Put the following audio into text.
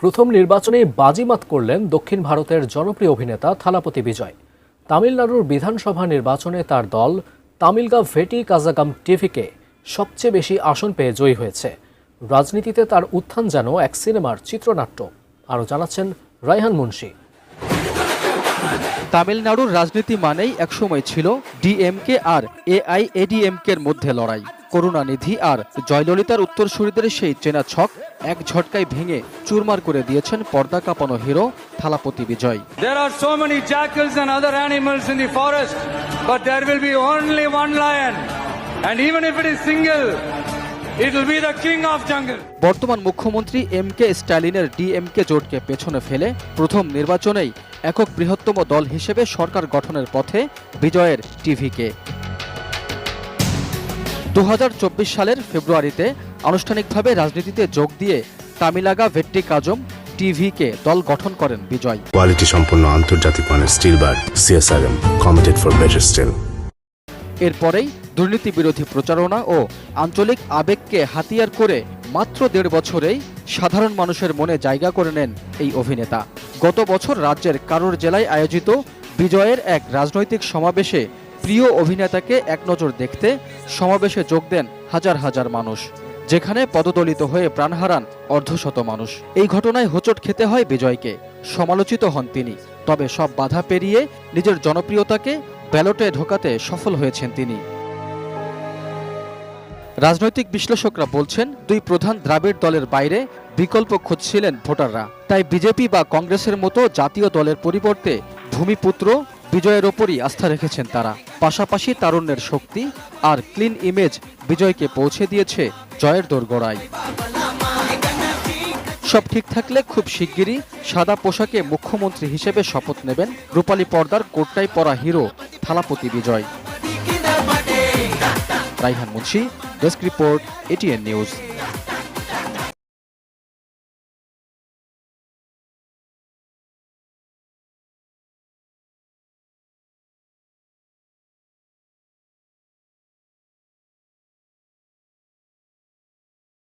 প্রথম নির্বাচনে বাজিমাত করলেন দক্ষিণ ভারতের জনপ্রিয় অভিনেতা থালাপতি বিজয়। তামিলনাড়ুর বিধানসভা নির্বাচনে তার দল তামিলগা ভেটি কাজাগাম টিভিকে সবচেয়ে বেশি আসন পেয়ে জয়ী হয়েছে। রাজনীতিতে তার উত্থান যেন এক সিনেমার চিত্রনাট্য। আরও জানাচ্ছেন রায়হান মুন্সি। তামিলনাড়ুর রাজনীতি মানেই একসময় ছিল ডিএমকে আর এআইএডিএমকের মধ্যে লড়াই। করুণানিধি আর জয়ললিতার উত্তরসূরিদের সেই চেনা ছক এক ঝটকায় ভেঙে চুরমার করে দিয়েছেন পর্দা কাঁপানো hero Thalapathy Vijay. There are so many jackals and other animals in the forest, but there will be only one lion, and even if it is single, it will be the king of jungle. বর্তমান মুখ্যমন্ত্রী এমকে স্ট্যালিনের ডিএমকে জোটকে পেছনে ফেলে প্রথম নির্বাচনেই একক বৃহত্তম দল হিসেবে সরকার গঠনের পথে বিজয়ের টিভিকে। 2024 সালের ফেব্রুয়ারিতে আনুষ্ঠানিকভাবে রাজনীতিতে যোগ দিয়ে তামিলাগা ভেট্টি কাজম টিভিকে দল গঠন করেন বিজয়। কোয়ালিটি সম্পন্ন আন্তর্জাতিক মানের still bar CSRM committed for better still. এরপরেই দুর্নীতি বিরোধী প্রচারণা ও আঞ্চলিক আবেগকে হাতিয়ার করে মাত্র 1.5 বছরেই সাধারণ মানুষের মনে জায়গা করে নেন এই অভিনেতা। গত বছর রাজ্যের কারুর জেলায় আয়োজিত বিজয়ের এক রাজনৈতিক সমাবেশে প্রিয় অভিনেতাকে এক নজর দেখতে সমাবেশে যোগ দেন হাজার হাজার মানুষ, যেখানে পদদলিত হয়ে প্রাণ হারান অর্ধশত মানুষ। এই ঘটনায় হোঁচট খেতে হয় বিজয়কে। সমালোচিত হন তিনি, তবে সব বাধা পেরিয়ে নিজের জনপ্রিয়তাকে ব্যালটে ঢোকাতে সফল হয়েছেন তিনি। রাজনৈতিক বিশ্লেষকরা বলছেন, দুই প্রধান দ্রাবিড় দলের বাইরে বিকল্প খুঁজছিলেন ভোটাররা। তাই বিজেপি বা কংগ্রেসের মতো জাতীয় দলের পরিবর্তে ভূমিপুত্র বিজয়ের ওপরই আস্থা রেখেছেন তারা। পাশাপাশি তারুণ্যের শক্তি আর ক্লিন ইমেজ বিজয়কে পৌঁছে দিয়েছে জয়ের দোরগোড়ায়। সব ঠিক থাকলে খুব শিগগিরই সাদা পোশাকে মুখ্যমন্ত্রী হিসেবে শপথ নেবেন রূপালী পর্দার কোটটাই পরা hero Thalapathy Vijay. Raihan Munshi, desk report, ATN news.